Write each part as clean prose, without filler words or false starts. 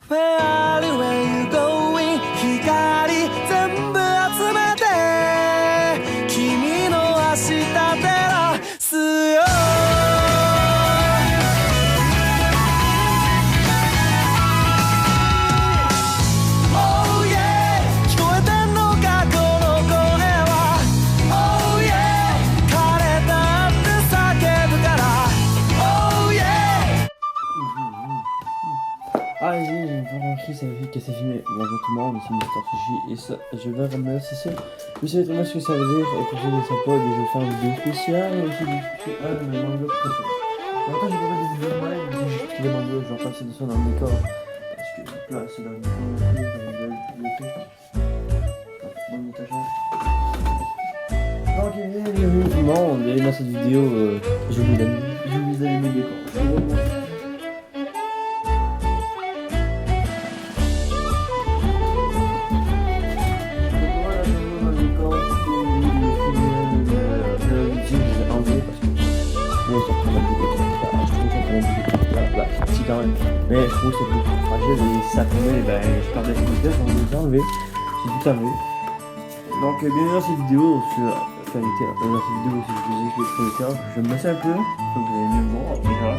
Where you going? 光全部集めて君の明日照らすよAh, j'ai pas remarqué, ça veut dire que c'est filmé. Bonjour tout le monde, ici Mister Sushi et ça, je vais remercier ça. Je sais pas ce que ça veut dire, et pour ceux qui ne savent pas, je vais faire une vidéo spéciale aussi discuter un de mes mangas préférés. Longtemps j'ai pas fait des vidéos de même, j'ai juste pris des mangas, je vais passer de ça dans le décor. Parce que j'ai placé dans le décor, dans la bibliothèque. Bon étagère. Donc bienvenue tout le monde, et dans cette vidéo, je vous donne mes décors. Mais je trouve que c'est beaucoup fragile et si ça tombait, ben je perdais les pièces, on les a enlevés. J'ai tout enlevé. Donc bienvenue dans cette vidéo sur Fairy Tail. Dans cette vidéo aussi je vous explique Fairy Tail. Je me mets un peu, donc vous allez mieux me voir déjà.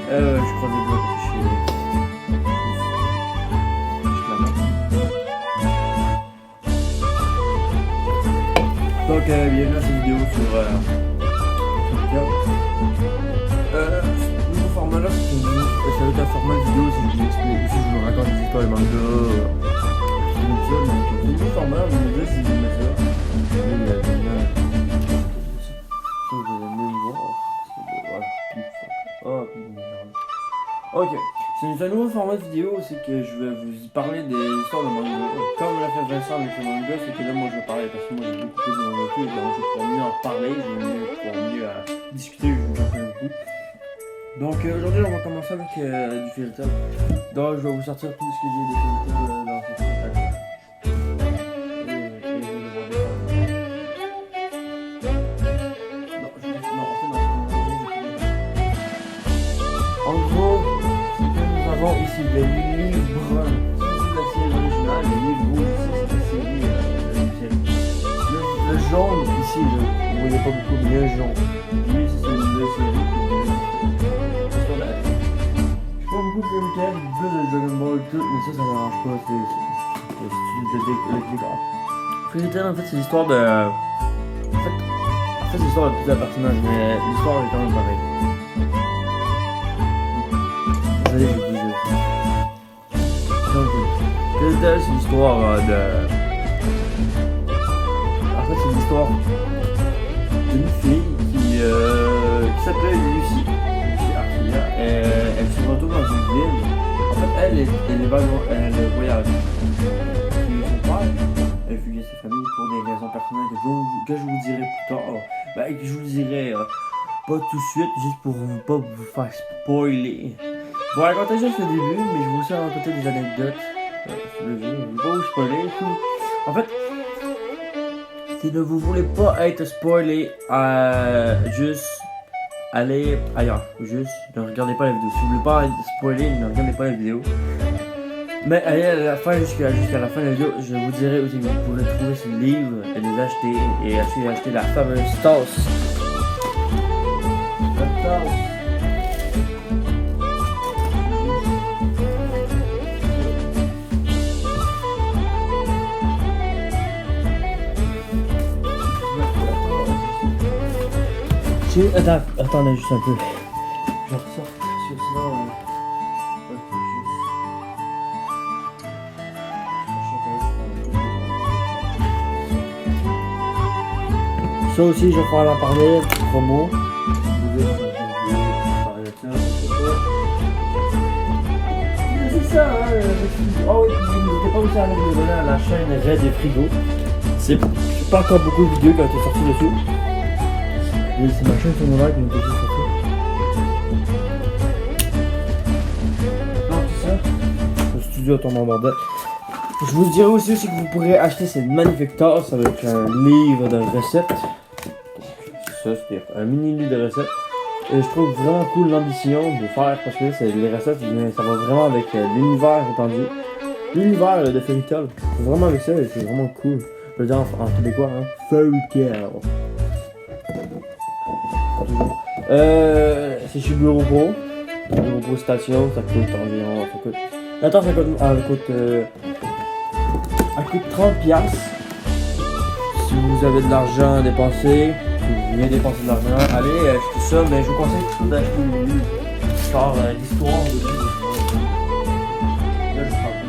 Je croise les doigts parce que je suis donc bienvenue dans cette vidéo sur Fairy Tail. Nouveau format là, ça va être un format vidéo si je vous explique, si je vous raconte des histoires de manga, donc c'est un nouveau format, vous me dites si vous aimez ça. Ça vous allez mieux me voir, voilà, ok, c'est un nouveau format de vidéo, c'est que je vais vous parler des histoires de manga. Comme l'a fait Vincent avec le manga, c'est que là moi je vais parler parce que moi j'ai beaucoup plus de manga que donc je vais pouvoir mieux en parler, je vais pouvoir mieux discuter, je vous en fais beaucoup. Donc aujourd'hui on va commencer avec du Fairy Tail. Donc je vais vous sortir tout ce que j'ai des Fairy Tail dans ce spectacle. En gros, c'est que nous avons ici les livres de la série originale, les livres rouges ici c'est la série le jaune ici, vous voyez pas beaucoup mais le jaune. Lui c'est une nouvelle série. Beaucoup de Fairy Tail, plus de Dragon Ball, tout, mais ça m'arrange pas, c'est grave. Fairy Tail en fait c'est l'histoire de... En fait c'est l'histoire de plusieurs personnages, mais l'histoire est quand même pareille. Désolé, j'ai bougé aussi. Donc, Fairy Tail c'est l'histoire de... En fait c'est l'histoire d'une fille qui s'appelle Lucie. Elle se retrouve dans une ville. En fait, elle voyage. Puis son père, elle fuguait sa famille pour des raisons personnelles que je vous dirai plus tard. Ben, que je vous dirai pas tout de suite, juste pour pas vous faire spoiler. Je vais raconter juste le début, mais je vais aussi raconter des anecdotes. Je ne vais pas vous spoiler. En fait, si ne vous voulez pas être spoilé, juste allez ailleurs, juste ne regardez pas la vidéo. Si vous voulez pas être spoilé, ne regardez pas la vidéo. Mais allez à la fin, jusqu'à la fin de la vidéo, je vous dirai aussi que vous pourrez trouver ce livre et les acheter et acheter la fameuse tasse. La tasse. Attendez juste un peu. Je ressors parce que sinon. Ça aussi, je vais pouvoir en parler. Promo. C'est ça, hein. Oh oui, n'hésitez pas aussi à vous abonner à la chaîne Red et Frigo. C'est pas encore beaucoup de vidéos qui ont été sorties dessus. C'est ma chaîne secondaire qui est une petite sortie. Donc tout ça, le studio tombe en bordel. Je vous dirai aussi que vous pourrez acheter cette magnifique tasse avec un livre de recettes. C'est ça, c'est un mini livre de recettes. je trouve vraiment cool l'ambition de faire parce que c'est les recettes, ça va vraiment avec l'univers étendu. L'univers de Fairy Tail. C'est vraiment avec ça et c'est vraiment cool. Je veux dire en québécois, hein. Fairy Tail. C'est chez Bureau Pro. Bureau Pro Station, ça coûte environ. Attends, ça coûte 30$. Si vous avez de l'argent à dépenser, si vous voulez dépenser de l'argent, allez acheter ça, mais je vous conseille plutôt d'acheter le livre. Genre l'histoire de livre. Là, je parle.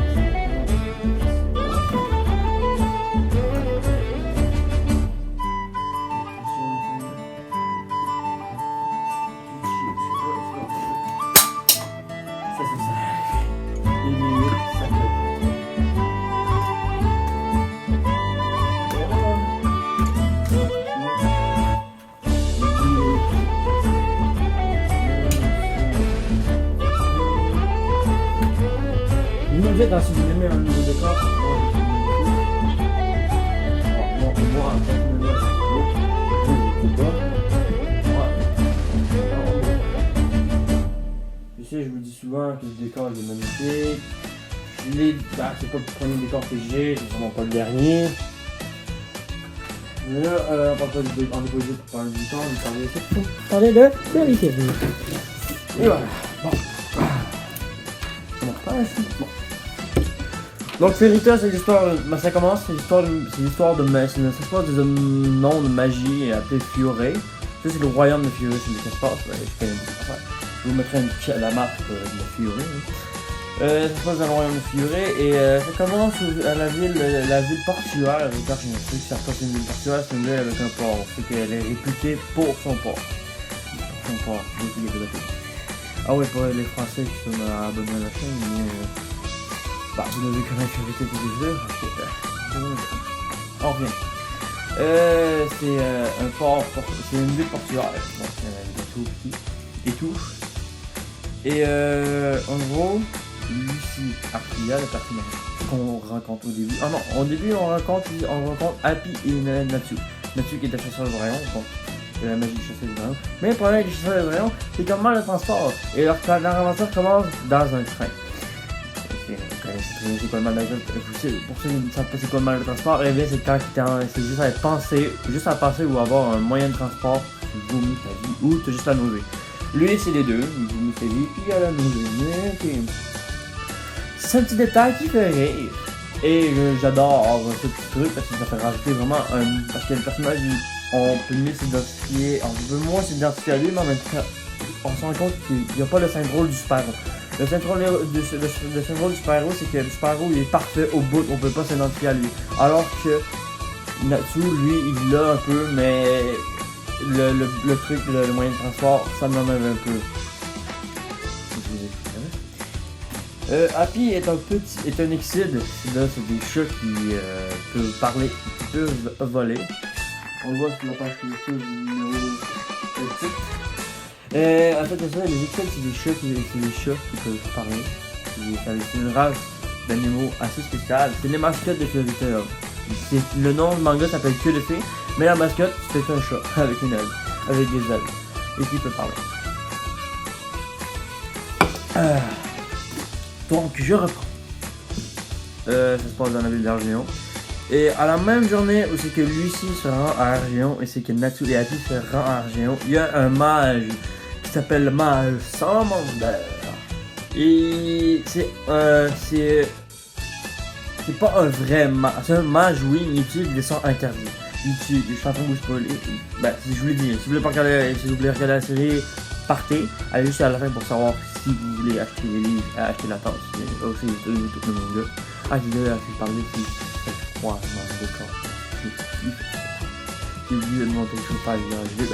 Ça, c'est ça. Les minutes, ça fait. Vous me dites si vous aimez un nouveau décor. Moi, je sais, je vous dis souvent que le décor est magnifique. C'est pas le premier décor que j'ai, c'est vraiment pas le dernier. Mais là, on parle pas on est pas obligé de parler du temps, on parler de Fairy Tail. Et voilà. Bon. Bon. Donc Fairy Tail, c'est l'histoire, ça commence, c'est l'histoire de nom de magie appelé Fioré. Ça c'est le royaume de Fioré, c'est ce qui se passe. Je vous mettrai la map de Fioré. Ça se passe dans le royaume de Fioré et ça commence à la ville portuaire avec Archinotrique. Ça passe une ville portuaire, c'est une ville avec un port. C'est qu'elle est réputée pour son port. Ah ouais, pour les Français qui sont abonnés à la chaîne, vous devez connaître la vérité des jeux. On revient. C'est un port, c'est une ville portuaire. Donc il y a un bateau et tout. Et en gros, Lucie Arclia, le personnage qu'on rencontre au début. Ah non, au début on rencontre Happy et Natsu. Natsu qui est un chasseur de dragons, donc c'est la magie du chasseur de dragons. Mais le problème avec les chasseurs de dragons, c'est comment le transport. Et leur aventure commence dans un train. C'est quoi le mal de pour ceux qui ne savent pas c'est quoi le mal de transport, eh bien c'est quand c'est juste à penser ou avoir un moyen de transport, tu vomis ta vie ou tu as juste la nausée. Lui c'est les deux, il vomit sa vie puis il a la nausée. Okay. C'est un petit détail qui fait rire. Et j'adore ce petit truc parce que ça fait rajouter vraiment parce que le personnage on peut mieux s'identifier, on peut moins s'identifier à lui, mais en même temps on se rend compte qu'il n'y a pas le syndrome du super-héros. Le syndrome du super-héros, c'est que le super-héros il est parfait au bout, on peut pas s'identifier à lui. Alors que Natsu, lui, il l'a un peu, mais le truc, le moyen de transport, ça m'enlève un peu. Happy est un exide. Là, c'est des chats qui peuvent parler, qui peuvent voler. On le voit sur la page numéro 7. En fait, c'est ça, les exides, c'est des chats qui peuvent parler. C'est une race d'animaux assez spéciale. C'est les mascottes de Fairy Tail. Le nom du manga s'appelle Que de Fées, mais la mascotte, c'est un chat avec une aile, avec des ailes, et qui peut parler. Donc, je reprends. Ça se passe dans la ville d'Argion. Et à la même journée où c'est que Lucie se rend à Argion et c'est que Natsu et Happy se rendent à Argion, il y a un mage qui s'appelle le mage Salamander. Et c'est pas un vrai mage. C'est un mage, oui, il utilise des sorts interdits. Je suis en train de vous spoiler. Si je vous l'ai dit, si vous voulez regarder la série, partez. Allez juste à la fin pour savoir si vous voulez acheter les livres, acheter la tasse. Aussi, tout le manga. Ah, j'ai déjà parlé si c'est froid dans le décor. J'ai dû monter le chauffage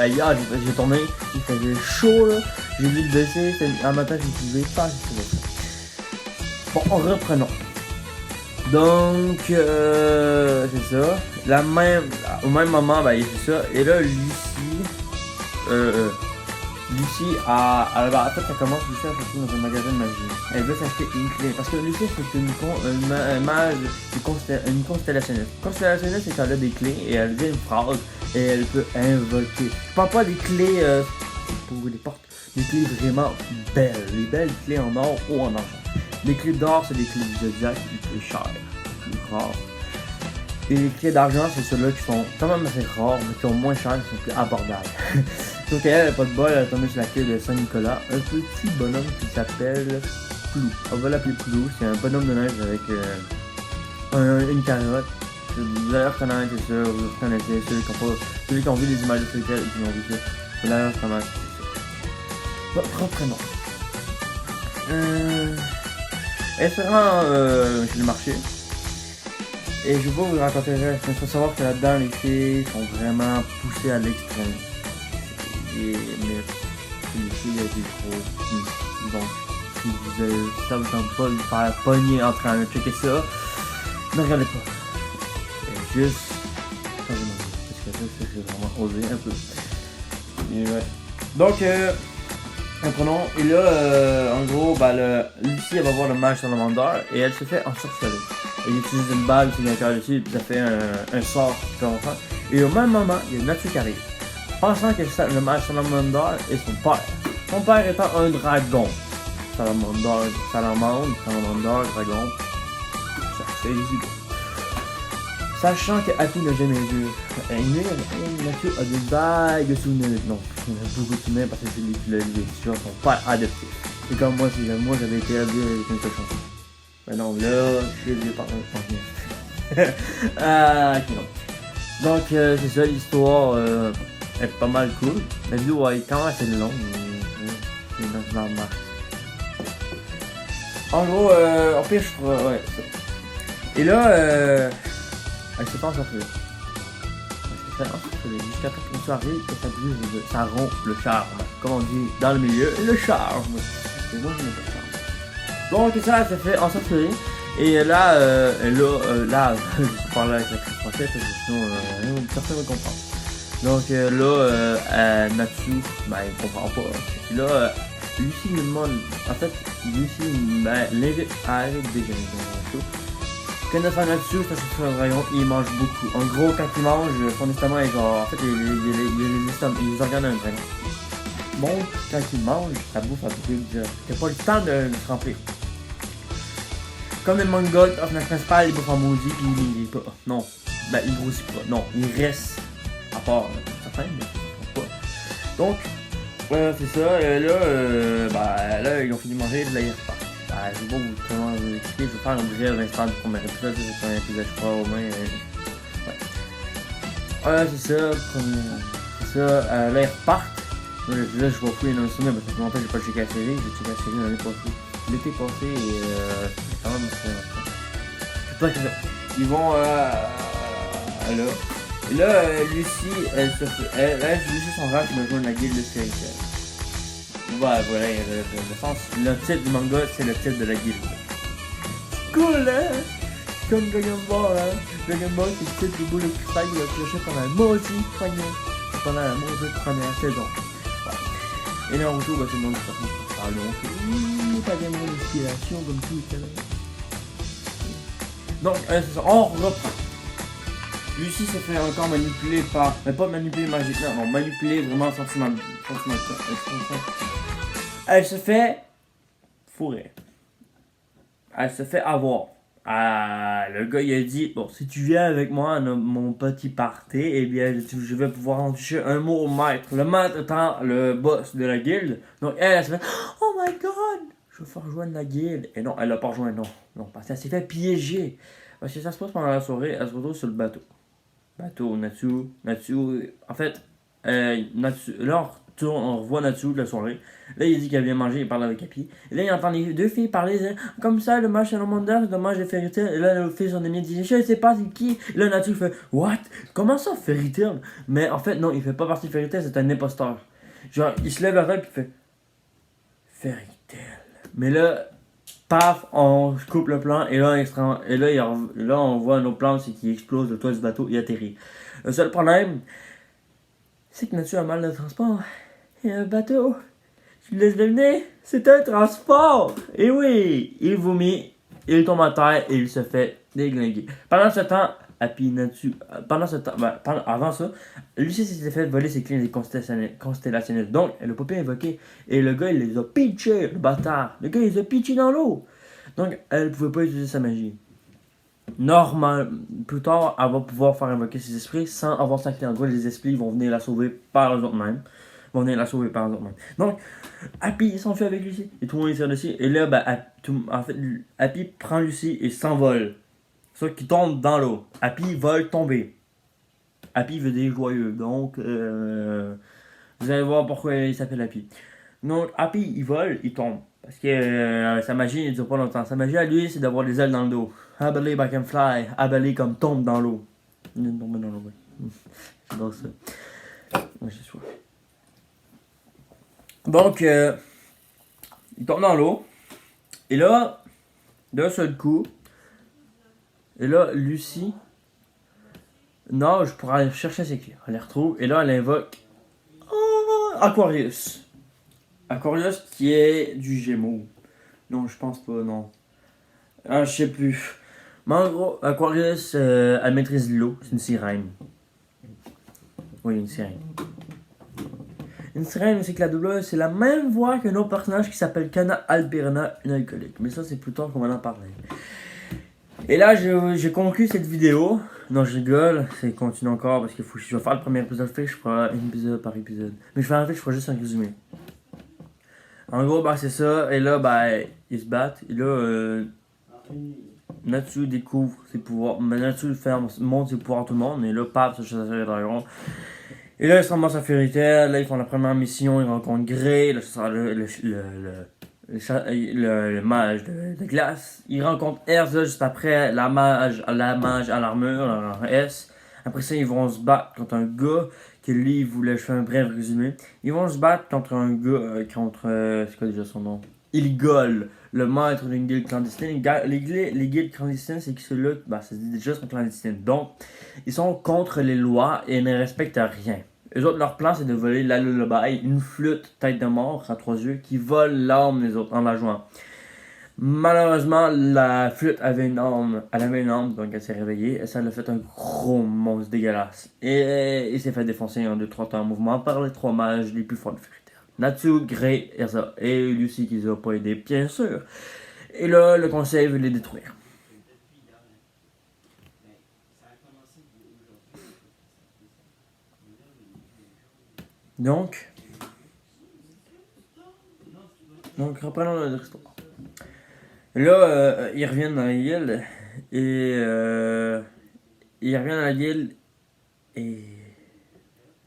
hier. J'ai tourné, il faisait chaud là. J'ai dû le baisser. Un matin, je ne pouvais pas. Bon, reprenons. Donc, c'est ça. Au même moment, c'est ça. Et là, Lucie, en fait, ça commence Lucie à sortir dans un magasin de magie. Elle veut s'acheter une clé. Parce que Lucie, c'est une mage, une constellationniste. Constellationniste, c'est qu'elle a des clés et elle dit une phrase et elle peut invoquer. Je parle pas des clés pour ouvrir les portes. Des clés vraiment belles, les belles clés en or ou en argent. Les clés d'or, c'est des clés du Zodiac les plus chères, les plus rares. Et les clés d'argent, c'est ceux-là qui sont quand même assez rares, mais qui sont moins chers, qui sont plus abordables. Donc elle n'a pas de bol, elle a tombé sur la clé de Saint-Nicolas, un petit bonhomme qui s'appelle Plou. On va l'appeler Plou, c'est un bonhomme de neige avec une carotte. Vous allez reconnaître, c'est sûr, vous reconnaissez ceux qui ont vu les images de Twitter et qui l'ont vu ça. Vous allez reconnaître, c'est ça. Votre prénom. Elle se rend chez le marché. Et je vais pas vous raconter le reste, mais il faut savoir que là-dedans, les filles sont vraiment poussées à l'extrême. Mais les filles, elles sont trop. Donc, si ça vous tente pas de vous faire pogner en train de checker ça, ne regardez pas. Juste changez mon vie, parce que ça, c'est vraiment osé un peu. Et ouais. Donc, prenons, et là, en gros, Lucie, elle va voir le mage Salamander et elle se fait ensorceler. Elle utilise une balle qui vient faire dessus et puis ça fait un sort qui commence. Et au même moment, il y a Natsu qui arrive, pensant que le mage Salamander est son père. Son père étant un dragon. Salamander, dragon. Ça fait les idées. Sachant que Happy n'a jamais vu Natsu a des vagues souvenirs. Non, il a beaucoup de souvenirs parce que c'est lui qui l'a élevé sur son père adoptif. C'est comme moi, si moi j'avais été élevé avec une cochon. Mais non, là, je suis élevé par un chien. Ok, non. Donc, c'est ça, l'histoire est pas mal cool. La vidéo est quand même assez longue. C'est dans la marque. En gros, en pire, je ferai. Ouais, ça. Et là, elle s'est pas ensorcelée. Elle s'est fait ensorceler jusqu'à temps qu'une soirée que ça brise, ça rompt le charme. Comme on dit dans le milieu, le charme. Et moi, je n'ai pas de charme. Donc ça, elle s'est fait ensorceler. Et là, je vais parler avec la française parce que sinon, personne ne comprend. Donc là, Natsu, il comprend pas. Et là, Lucie lui demande, en fait, Lucie l'invite à aller déjeuner dans le show. Connaissant Natsu, ça se fait un rayon, il mange beaucoup. En gros, quand il mange, son estomac est genre, en fait, il y a les organes d'un dragon. Bon, quand il mange, sa bouffe a beaucoup de dire. Il n'a pas le temps de se remplir. Comme les Mongols, le personnage principal, il bouffe en maudit, puis il est pas. Non. Il grossit pas. Non, il reste. À part certains, mais pas. Donc, c'est ça. Là, ils ont fini de manger, là, ils repartent. Je vais pas vous expliquer, je vais faire un bref instant du premier épisode, c'est un épisode, je crois, au moins. Ouais. C'est ça, là, ils repartent. Là, je vois fouiller dans le cinéma parce que ça fait longtemps que j'ai pas checké la série. J'ai checké la série l'année passée. L'été passé et quand même c'est pas que ça. Ils vont là. Et là, Lucie, Lucie son rêve me joint la guilde de Fairytale. Voilà, le titre du manga, c'est le titre de la guilde. Cool, hein? Comme Dragon Ball, hein? Dragon Ball, c'est le titre du bout de cristal qui va clocher pendant la maudite première saison. Ouais. Et Naruto, c'est le nom du personnage. Donc, pas vraiment d'inspiration comme tout était là. Donc, c'est ça, on reprend. Lucie s'est fait encore manipuler par. Mais pas manipuler magiquement, non, manipuler vraiment sentimentalement. Elle se fait fourrer. Elle se fait avoir. Le gars il a dit, bon, si tu viens avec moi à mon petit party, eh bien je vais pouvoir en toucher un mot au maître. Le maître étant le boss de la guilde. Donc elle se fait, oh my god, je veux faire rejoindre la guilde. Et non, elle l'a pas rejoint, non, parce qu'elle s'est fait piéger. Parce que ça se passe pendant la soirée, elle se retrouve sur le bateau. Natsu, en fait, Natsu, là on revoit Natsu de la soirée. Là il dit qu'elle vient manger, il parle avec Happy. Et là il entend les deux filles parler, comme ça le match Salamander, c'est dommage de Fairy Tail. Et là le fils son ami dit, je sais pas c'est qui. Et là Natsu fait, what? Comment ça Fairy Tail? Mais en fait non, il fait pas partie de Fairy Tail, c'est un imposteur. Genre il se lève la tête et il fait, Fairy Tail. Mais là, paf, on coupe le plan et là on voit un autre plan, c'est qu'il explose le toit du bateau et atterrit. Le seul problème, c'est que Natsu a mal de transport. Et un bateau, je le laisse deviner, c'est un transport. Et oui, il vomit, il tombe à terre et il se fait déglinguer. Pendant ce temps, Happy, Natsu. Pendant ce temps, avant ça, Lucie s'était fait voler ses clés des constellationnistes. Donc, elle a pas pu invoquer. Et le gars, il les a pitchés, le bâtard. Le gars, il les a pitchés dans l'eau. Donc, elle pouvait pas utiliser sa magie. Normal, plus tard, elle va pouvoir faire invoquer ses esprits sans avoir sa clé. En gros, les esprits vont venir la sauver par eux-mêmes. Donc, Happy s'enfuit avec Lucie. Et tout le monde est sur Lucie. Et là, en fait, Happy prend Lucie et s'envole. Ça qui tombe dans l'eau. Happy vole tomber. Happy veut dire joyeux. Donc, vous allez voir pourquoi il s'appelle Happy. Donc, Happy, il vole, il tombe. Parce que sa magie ne dure pas longtemps. Sa magie à lui, c'est d'avoir des ailes dans le dos. I believe I can fly. I believe comme tombe dans l'eau. Il est tombé dans l'eau, oui. J'adore ça. Ouais, j'ai soif. Donc, il tombe dans l'eau. Et là, d'un seul coup, et là, Lucie nage pour aller chercher ses clés. Elle les retrouve. Et là, elle invoque Aquarius. Aquarius qui est du Gémeaux. Non, je pense pas, non. Ah, je sais plus. Mais en gros, Aquarius, elle maîtrise l'eau. C'est une sirène. Oui, une sirène. Une sirène aussi que la double, c'est la même voix qu'un autre personnage qui s'appelle Kana Alberna, une alcoolique. Mais ça, c'est plus tard qu'on va en parler. Et là, j'ai conclu cette vidéo. Non, je rigole, c'est continue encore parce que je vais faire le premier épisode fait, je ferai un épisode par épisode. Mais je ferai juste un résumé. En gros, c'est ça. Et là, ils se battent. Et là, Natsu découvre ses pouvoirs. Natsu montre ses pouvoirs à tout le monde. Et là, paf, ça chasse les dragons. Et là, ils se ramassent à Fairy Tail. Là, ils font la première mission. Ils rencontrent Grey. Là, ça le mage de glace. Ils rencontrent Erza juste après. La mage à l'armure, en S. Après ça, ils vont se battre contre un gars que lui, il voulait, je fais un bref résumé. Ils vont se battre contre un gars, c'est quoi déjà son nom? Ilgol, le maître d'une guilde clandestine. Les guildes clandestines, c'est que ceux-là, ça se dit déjà, sont clandestines. Donc, ils sont contre les lois et ne respectent rien. Eux autres, leur plan, c'est de voler la lullaby, une flûte tête de mort à 3 yeux, qui vole l'âme des autres en la jouant. Malheureusement, la flûte avait une âme, donc elle s'est réveillée et ça l'a fait un gros monstre dégueulasse. Et il s'est fait défoncer en 2-3 temps en mouvement par les 3 mages les plus forts de Fairy Tail. Natsu, Grey, Erza et Lucie qui les a pas aidés, bien sûr. Et là, le conseil veut les détruire. Donc, reprenons notre histoire. Là, ils reviennent dans la guilde et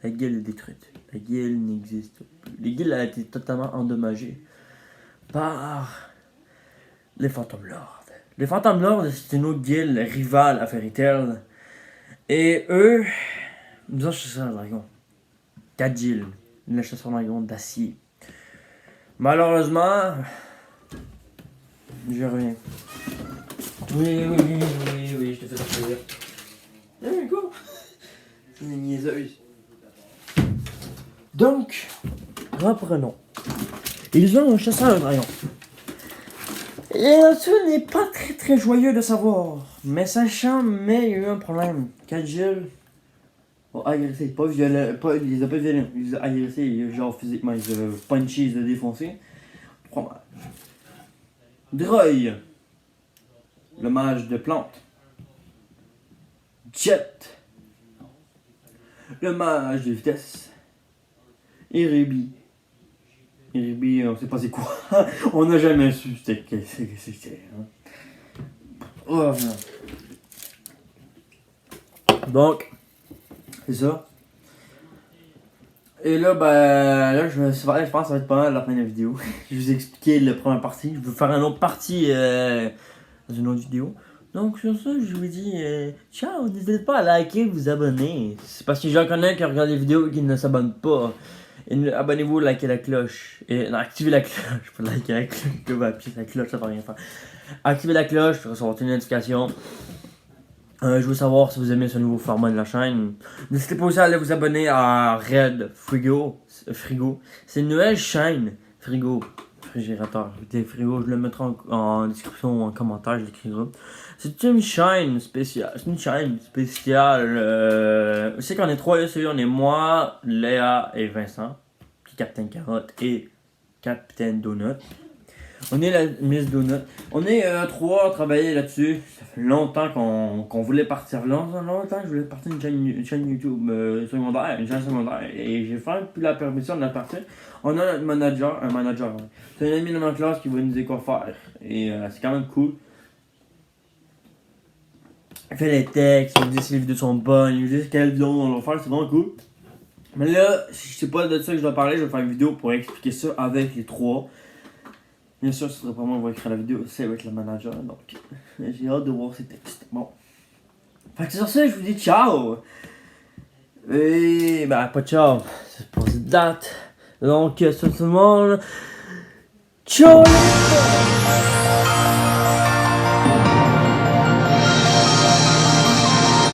la guilde est détruite. La guilde n'existe plus. La guilde a été totalement endommagée par les Phantom Lords. Les Phantom Lords, c'est une autre guilde rivale à Fairy Tail. Et eux, nous ont chassé un dragon. 4 guildes. Une chasseur dragon d'acier. Malheureusement, je reviens. Oui, je te fais sortir. Go! C'est une niaiseuse. Donc, reprenons. Ils ont chassé un dragon. Et Natsu n'est pas très joyeux de savoir. Mais sachant, il y a eu un problème. Kajil a agressé, pas violent, il les a pas violés, il les a agressés, genre physiquement, ils ont punché, ils les a défoncés. Droy, le mage de plantes. Jet, le mage de vitesse. Et Ruby. On sait pas c'est quoi. On n'a jamais su c'était. Hein. Oh, donc, c'est ça. Et là, je pense que ça va être pas mal la fin de la vidéo. Je vais vous expliquer la première partie. Je vais faire une autre partie dans une autre vidéo. Donc, sur ça, je vous dis ciao. N'hésitez pas à liker, vous abonner. C'est parce que j'en connais qui regardent les vidéos et qui ne s'abonnent pas. Et abonnez-vous, likez la cloche. Et activez la cloche. Pas liker la cloche. Je vais appuyer la cloche, ça va rien faire. Activez la cloche pour recevoir une notification. Je veux savoir si vous aimez ce nouveau format de la chaîne. N'hésitez pas aussi à aller vous abonner à Red Frigo. C'est une nouvelle chaîne. Frigo. réfrigérateur, des frigos, je le mettrai en description ou en commentaire, je l'écrirai. C'est une chaîne spéciale. C'est une chaîne spéciale. Je sais qu'on est 3 là, on est moi, Léa et Vincent, qui est Capitaine Carotte et Capitaine Donut. On est la Miss Donut. On est 3 à travailler là-dessus. Ça fait longtemps qu'on voulait partir. Longtemps que je voulais partir une chaîne YouTube secondaire, une chaîne secondaire. Et j'ai fait la permission de la partir. On a notre manager, un manager. Ouais. C'est un ami de ma classe qui va nous dire quoi faire. Et c'est quand même cool. Il fait les textes, il nous dit si les vidéos sont bonnes, il nous dit quelle vidéo on va faire, c'est vraiment cool. Mais là, je sais pas de ça que je dois parler, je vais faire une vidéo pour expliquer ça avec les 3. Bien sûr, ce sera pas moi qui va écrire la vidéo, c'est avec le manager, donc j'ai hâte de voir ces textes. Bon. Fait que sur ça, je vous dis ciao! Et bah, pas ciao, c'est pour cette date. Donc, sur tout le monde, ciao les gars!